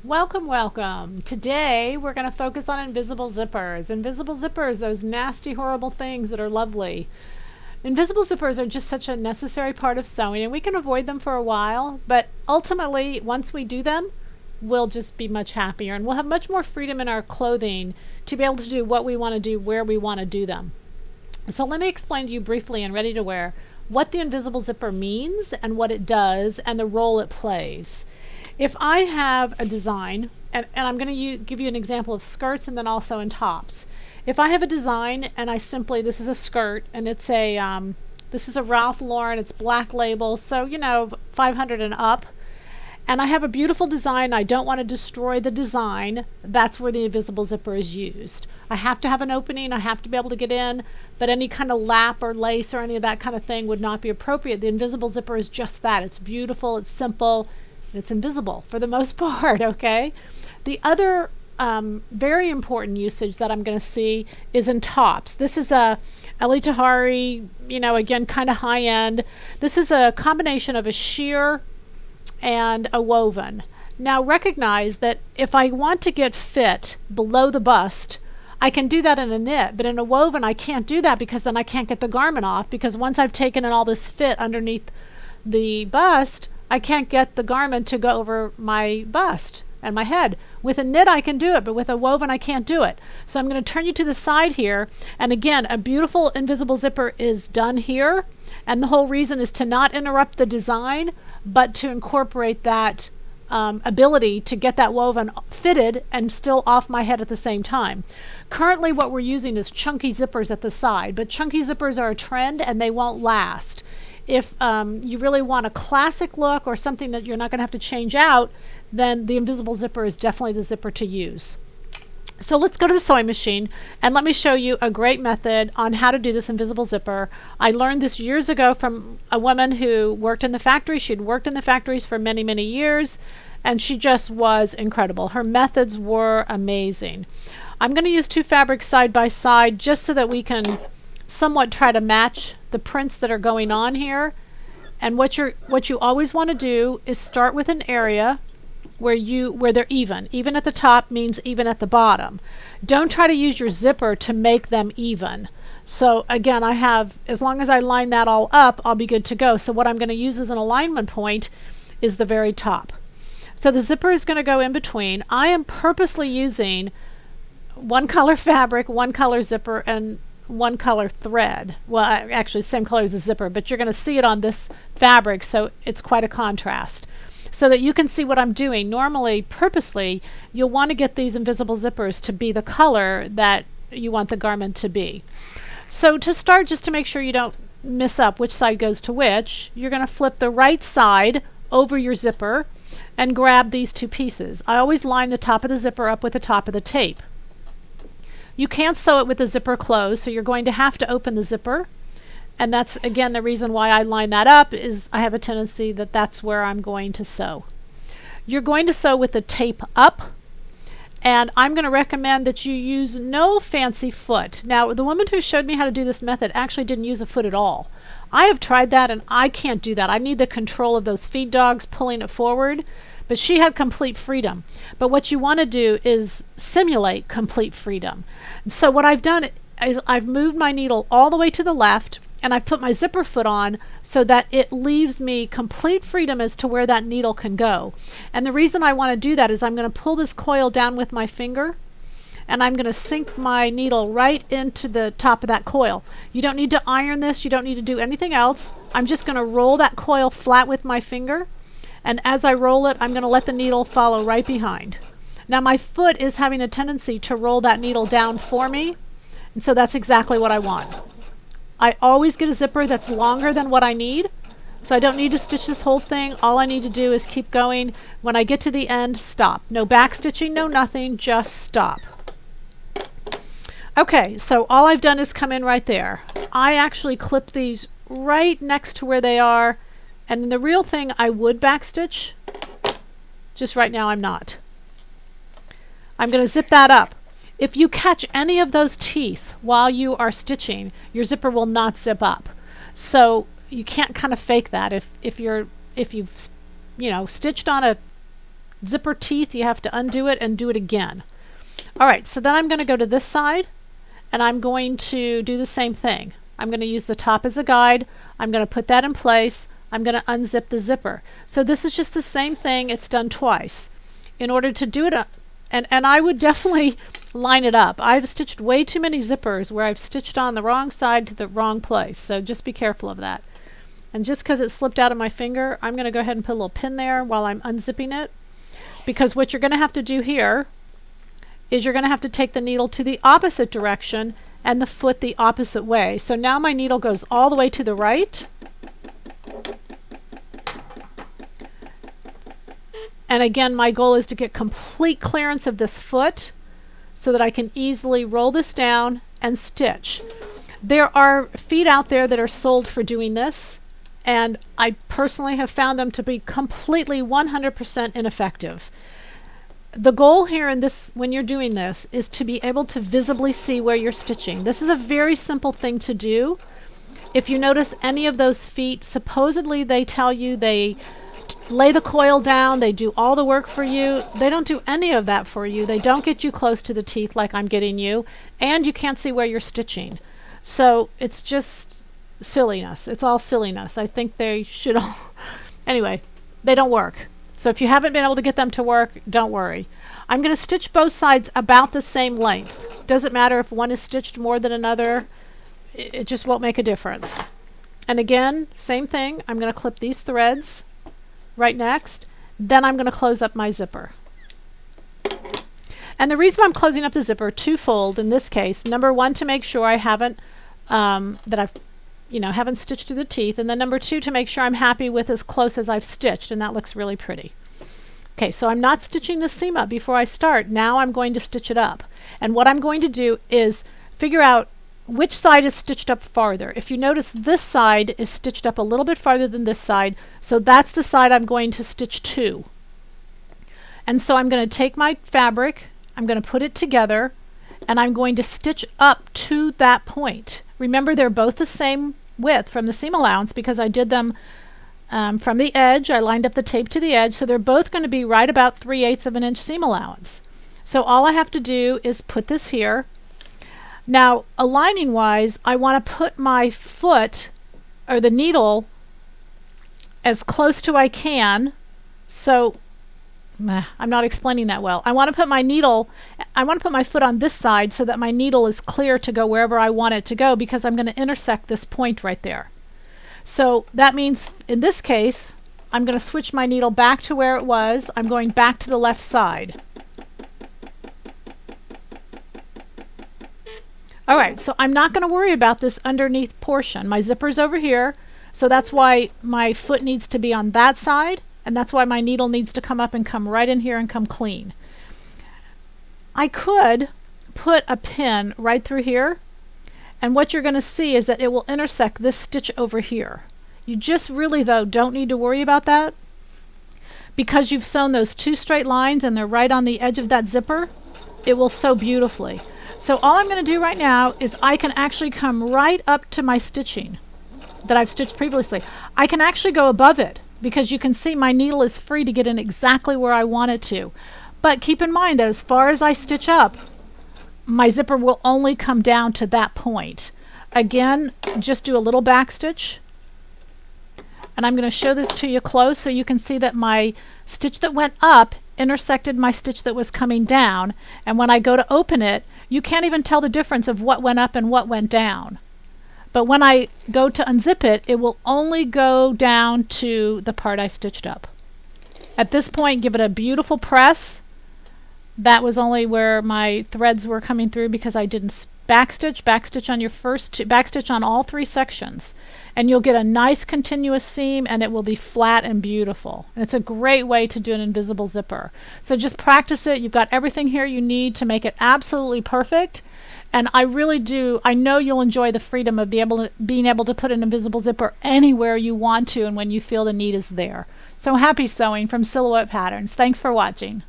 Welcome, welcome. Today we're going to focus on invisible zippers. Invisible zippers, those nasty, horrible things that are lovely. Invisible zippers are just such a necessary part of sewing, and we can avoid them for a while, but ultimately, once we do them, we'll just be much happier and we'll have much more freedom in our clothing to be able to do what we want to do where we want to do them. So let me explain to you briefly in Ready to Wear what the invisible zipper means and what it does and the role it plays. If I have a design, and I'm going to give you an example of skirts and then also in tops. If I have a design and I simply, this is a skirt and it's this is a Ralph Lauren, it's black label, so 500 and up, and I have a beautiful design, I don't want to destroy the design, that's where the invisible zipper is used. I have to have an opening, I have to be able to get in, but any kind of lap or lace or any of that kind of thing would not be appropriate. The invisible zipper is just that. It's beautiful, it's simple, and it's invisible for the most part, okay? The other very important usage that I'm going to see is in tops. This is a Elie Tahari, again, kind of high end. This is a combination of a sheer and a woven. Now recognize that if I want to get fit below the bust, I can do that in a knit, but in a woven I can't do that because then I can't get the garment off, because once I've taken in all this fit underneath the bust, I can't get the garment to go over my bust and my head. With a knit I can do it, but with a woven I can't do it. So I'm going to turn you to the side here, and again, a beautiful invisible zipper is done here, and the whole reason is to not interrupt the design, but to incorporate that ability to get that woven fitted and still off my head at the same time. Currently what we're using is chunky zippers at the side, but chunky zippers are a trend and they won't last. If you really want a classic look or something that you're not going to have to change out, then the invisible zipper is definitely the zipper to use. So let's go to the sewing machine and let me show you a great method on how to do this invisible zipper. I learned this years ago from a woman who worked in the factory. She'd worked in the factories for many, many years, and she just was incredible. Her methods were amazing. I'm going to use two fabrics side by side just so that we can somewhat try to match the prints that are going on here. And what you always want to do is start with an area where they're even at the top means even at the bottom. Don't try to use your zipper to make them even. So again, I have, as long as I line that all up, I'll be good to go. So what I'm going to use as an alignment point is the very top. So the zipper is going to go in between. I am purposely using one color fabric, one color zipper, and one color thread. Well, actually same color as the zipper, but you're going to see it on this fabric, so it's quite a contrast. So that you can see what I'm doing. Normally, purposely, you'll want to get these invisible zippers to be the color that you want the garment to be. So to start, just to make sure you don't mess up which side goes to which, you're going to flip the right side over your zipper and grab these two pieces. I always line the top of the zipper up with the top of the tape. You can't sew it with the zipper closed, so you're going to have to open the zipper. And that's, again, the reason why I line that up is I have a tendency that that's where I'm going to sew. You're going to sew with the tape up, and I'm going to recommend that you use no fancy foot. Now, the woman who showed me how to do this method actually didn't use a foot at all. I have tried that, and I can't do that. I need the control of those feed dogs pulling it forward, but she had complete freedom. But what you want to do is simulate complete freedom. And so what I've done is I've moved my needle all the way to the left, and I've put my zipper foot on so that it leaves me complete freedom as to where that needle can go. And the reason I want to do that is I'm going to pull this coil down with my finger, and I'm going to sink my needle right into the top of that coil. You don't need to iron this, you don't need to do anything else. I'm just going to roll that coil flat with my finger, and as I roll it, I'm going to let the needle follow right behind. Now my foot is having a tendency to roll that needle down for me, and so that's exactly what I want. I always get a zipper that's longer than what I need, so I don't need to stitch this whole thing. All I need to do is keep going. When I get to the end, stop. No back stitching, no nothing, just stop. Okay, so all I've done is come in right there. I actually clip these right next to where they are, and in the real thing I would backstitch, just right now I'm not. I'm going to zip that up. If you catch any of those teeth while you are stitching, your zipper will not zip up. So you can't kind of fake that. If you've stitched on a zipper teeth, you have to undo it and do it again. All right, so then I'm going to go to this side and I'm going to do the same thing. I'm going to use the top as a guide. I'm going to put that in place. I'm going to unzip the zipper. So this is just the same thing. It's done twice. In order to do it, and I would definitely line it up. I've stitched way too many zippers where I've stitched on the wrong side to the wrong place. So just be careful of that. And just because it slipped out of my finger, I'm going to go ahead and put a little pin there while I'm unzipping it. Because what you're going to have to do here is you're going to have to take the needle to the opposite direction and the foot the opposite way. So now my needle goes all the way to the right. And again, my goal is to get complete clearance of this foot so that I can easily roll this down and stitch. There are feet out there that are sold for doing this, and I personally have found them to be completely 100% ineffective. The goal here in this, when you're doing this, is to be able to visibly see where you're stitching. This is a very simple thing to do. If you notice any of those feet, supposedly they tell you they lay the coil down, they do all the work for you. They don't do any of that for you. They don't get you close to the teeth like I'm getting you, and you can't see where you're stitching. So it's just silliness. It's all silliness. I think they should all... Anyway, they don't work. So if you haven't been able to get them to work, don't worry. I'm going to stitch both sides about the same length. Doesn't matter if one is stitched more than another. It just won't make a difference. And again, same thing. I'm going to clip these threads right next. Then I'm going to close up my zipper. And the reason I'm closing up the zipper twofold in this case. Number one, to make sure I haven't haven't stitched through the teeth, and then number two, to make sure I'm happy with as close as I've stitched, and that looks really pretty. Okay, so I'm not stitching the seam up before I start. Now I'm going to stitch it up. And what I'm going to do is figure out which side is stitched up farther. If you notice, this side is stitched up a little bit farther than this side, so that's the side I'm going to stitch to. And so I'm going to take my fabric, I'm going to put it together, and I'm going to stitch up to that point. Remember, they're both the same width from the seam allowance because I did them from the edge. I lined up the tape to the edge, so they're both going to be right about 3/8 of an inch seam allowance. So all I have to do is put this here. Now, aligning wise, I want to put my foot or the needle as close to I can. So I'm not explaining that well. I want to put my foot on this side so that my needle is clear to go wherever I want it to go, because I'm going to intersect this point right there. So that means in this case, I'm going to switch my needle back to where it was. I'm going back to the left side. All right, so I'm not going to worry about this underneath portion. My zipper's over here, so that's why my foot needs to be on that side, and that's why my needle needs to come up and come right in here and come clean. I could put a pin right through here, and what you're going to see is that it will intersect this stitch over here. You just really, though, don't need to worry about that, because you've sewn those two straight lines and they're right on the edge of that zipper. It will sew beautifully. So all I'm going to do right now is I can actually come right up to my stitching that I've stitched previously. I can actually go above it because you can see my needle is free to get in exactly where I want it to. But keep in mind that as far as I stitch up, my zipper will only come down to that point. Again, just do a little back stitch. And I'm going to show this to you close so you can see that my stitch that went up intersected my stitch that was coming down. And when I go to open it, you can't even tell the difference of what went up and what went down. But when I go to unzip it, it will only go down to the part I stitched up. At this point, give it a beautiful press. That was only where my threads were coming through because I didn't backstitch on your backstitch on all three sections. And you'll get a nice continuous seam, and it will be flat and beautiful. And it's a great way to do an invisible zipper. So just practice it. You've got everything here you need to make it absolutely perfect. And I know you'll enjoy the freedom of being able to put an invisible zipper anywhere you want to and when you feel the need is there. So happy sewing from Silhouette Patterns. Thanks for watching.